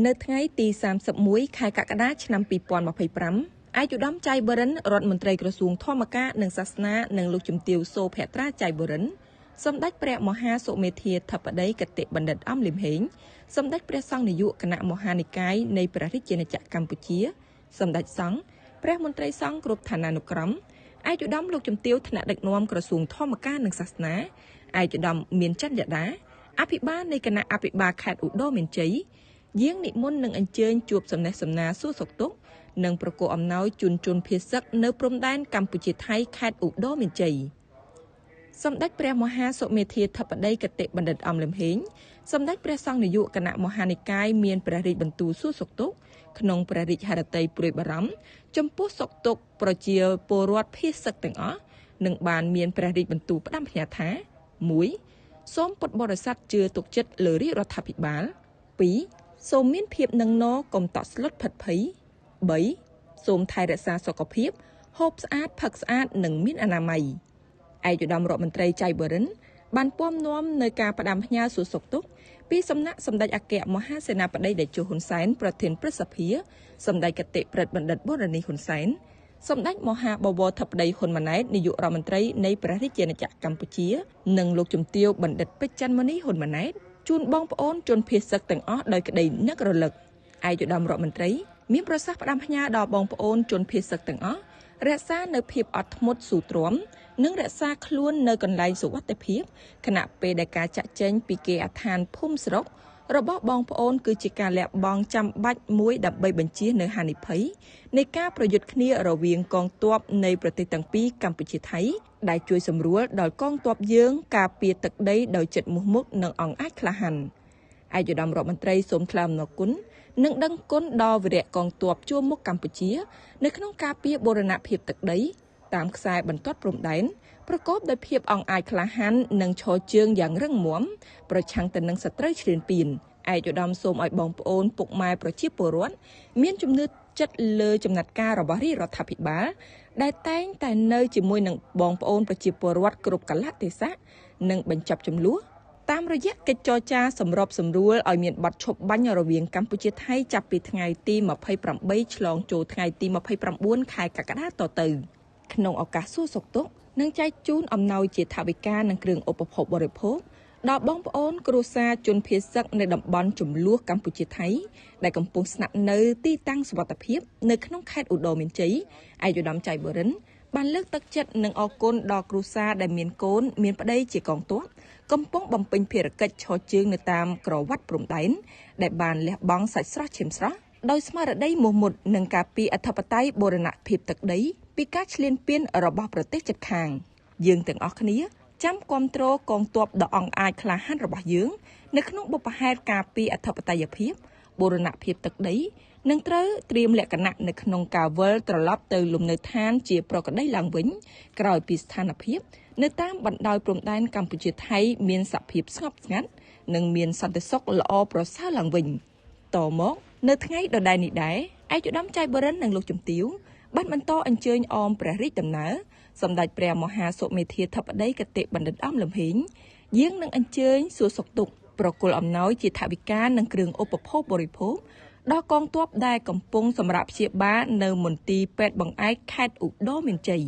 នៅថ្ងៃទី31 ខែកក្កដាឆ្នាំ2025 ឯកឧត្តមចៃបរិនរដ្ឋមន្ត្រីក្រសួងធម្មការនិងសាសនានិងលោកជំទាវសូភត្រាចៃបរិនសម្ដេចព្រះមហាសុមេធាធិបតីគតិបណ្ឌិតអំលឹមហេងសម្ដេចព្រះសង្ឃនាយកគណៈមហានិកាយនៃព្រះរាជាណាចក្រកម្ពុជាសម្ដេចសង្ឃព្រះមន្ត្រីសង្ឃគ្រប់ឋានានុក្រមឯកឧត្តមលោកជំទាវថ្នាក់ដឹកនាំក្រសួងធម្មការនិងសាសនាឯកឧត្តមមានច័ន្ទយដាអភិបាលនៃគណៈអភិបាលខេត្តឧត្តរមានជ័យយាងនិមន្តនឹងអញ្ជើញជួបសំណេះសំណាលសួរសុខទុក្ខនិងប្រគល់អំណោយជូនជនភៀសសឹកនៅព្រំដែនកម្ពុជាថៃខេត្តឧត្តរមានជ័យសម្ដេចព្រះមហាសុមេធាធិបតីគតិបណ្ឌិតអំលឹមហេងសម្ដេចព្រះសង្ឃនាយកគណៈមហានិកាយមានព្រះរាជបន្ទូលសួរសុខទុក្ខក្នុងព្រះរាជហឫទ័យព្រួយបារម្ភចំពោះសុខទុក្ខប្រជាពលរដ្ឋភៀសសឹកទាំងអស់និងបានមានព្រះរាជបន្ទូលផ្ដាំផ្ញើថា 1. សូមពុទ្ធបរិស័ទជឿទុកចិត្តលើរាជរដ្ឋាភិបាល 2. សូមមានភាពនឹងណកុំតក់ស្លុតផិតភ័យ 3. សូមថែរក្សាសុខភាពហូបស្អាតផឹកស្អាតនិងមានអនាម័យឯកឧត្តមរដ្ឋមន្ត្រីចៃបរិនបានពំនាំនៅការផ្ដាំផ្ញើសួរសុខទុក្ខពីសំណាក់សម្ដេចអគ្គមហាសេនាបតីតេជោហ៊ុនសែនប្រធានព្រឹទ្ធសភាសម្ដេចគតិប្រិទ្ធបណ្ឌិតបូរនីហ៊ុនសែនសម្ដេចមហាបវរធិបតីហ៊ុនម៉ាណែតនាយករដ្ឋមន្ត្រីនៃព្រះរាជាណាចក្រកម្ពុជានិងលោកជំទាវបណ្ឌិតពេជ្រច័ន្ទមុនីហ៊ុនម៉ាណែតជូនបងប្អូនជនភៀសសឹកទាំងអស់ដោយក្តីនឹករលឹកឯកឧត្តមរដ្ឋមន្ត្រីមានប្រសាសន៍ផ្ដាំផ្ញើដល់បងប្អូនជនភៀសសឹកទាំងអស់រក្សានៅភាពអត់ធ្មត់ស៊ូទ្រាំនិងរក្សាខ្លួននៅកន្លែងសុវត្ថិភាពខណៈពេលដែលការចាក់ចែងពីគេអដ្ឋានភូមិស្រុករបស់បងប្អូនគឺជាការលះបង់ចាំបាច់មួយដើម្បីបញ្ជៀសនៅហានិភ័យនៃការប្រយុទ្ធគ្នារវាងកងទ័ពនៃប្រទេសទាំងពីរកម្ពុជាថៃដែលជួយសម្រួលដល់កងទ័ពយើងការពារទឹកដីដោយចិត្តមោះមុតនិងអង្អាចក្លាហានឯកឧត្តមរដ្ឋមន្ត្រីសូមថ្លែងអំណរគុណនិងដឹងគុណដល់វីរៈកងទ័ពជួរមុខកម្ពុជានៅក្នុងការពារបូរណភាពទឹកដីតាមខ្សែបន្ទាត់ព្រំដែនប្រកបដោយភាពអង្អាចក្លាហាននិងឈរជើងយ៉ាងរឹងមាំប្រឆាំងទៅនឹងសត្រូវឈ្លានពានឯកឧត្តមសូមឲ្យបងប្អូនពុកម៉ែប្រជាពលរដ្ឋមានជំនឿចិត្តលើចំណាត់ការរបស់រាជរដ្ឋាភិបាលដែលតែងតែនៅជាមួយនឹងបងប្អូនប្រជាពលរដ្ឋគ្រប់កលៈទេសៈនិងបញ្ចប់ចំនួនតាមរយៈកិច្ចចរចាសម្របសម្រួលឲ្យមានបទឈប់បាញ់រវាងកម្ពុជាថៃចាប់ពីថ្ងៃទី28ឆ្លងចូលថ្ងៃទី29ខែកក្កដាតទៅក្នុងឱកាសសួរសុខទុក្ខនិងចែកជូនអំណោយជាថវិកានិងគ្រឿងឧបភោគបរិភោគដល់បងប្អូនគ្រួសារជនភៀសសឹកនៅតំបន់ចំនួនកម្ពុជាថៃដែលកំពុងស្នាក់នៅទីតាំងសុវត្ថិភាពនៅក្នុងខេត្តឧត្តរមានជ័យឯកឧត្តមចៃបរិនបានលើកទឹកចិត្តនិងអរគុណដល់គ្រួសារដែលមានកូនមានប្តីជាកងទ័ពកំពុងបំពេញភារកិច្ចឈរជើងនៅតាមក្រវ៉ាត់ព្រំដែនដែលបានលះបង់សាច់ស្រស់ឈាមស្រស់ដោយស្មារតីមោះមុតនិងការពារអធិបតេយ្យបូរណភាពទឹកដីពីការឈ្លានពានរបស់ប្រទេសជិតខាងយើងទាំងអស់គ្នាចាំគាំទ្រកងទ័ពដ៏អង្អាចក្លាហានរបស់យើងនៅក្នុងបុព្វហេតុការពារអធិបតេយ្យភាពបូរណភាពទឹកដីនឹងត្រូវត្រៀមលក្ខណៈនៅក្នុងការវិលត្រឡប់ទៅលំនៅឋានជាប្រក្រតីឡើងវិញក្រោយពីស្ថានភាពនៅតាមបណ្ដោយព្រំដែនកម្ពុជាថៃមានសភាពស្ងប់ស្ងាត់និងមានសន្តិសុខល្អប្រសើរឡើងវិញតមកនៅថ្ងៃដដែលនេះដែរឯកឧត្តមចៃបរិននិងលោកជំទាវបានបន្តអញ្ជើញអមព្រះរាជដំណើរសម្ដេចព្រះមហាសុមេធាធិបតីគតិបណ្ឌិតអំលឹមហេងយាងនឹងអញ្ជើញសួរសុខទុក្ខប្រគល់អំណោយជាថវិកានិងគ្រឿងឧបភោគបរិភោគដល់កងទ័ពដែលកំពុងសម្រាប់ព្យាបាលនៅមន្ទីរពេទ្យបង្អែកខេត្តឧត្តរមានជ័យ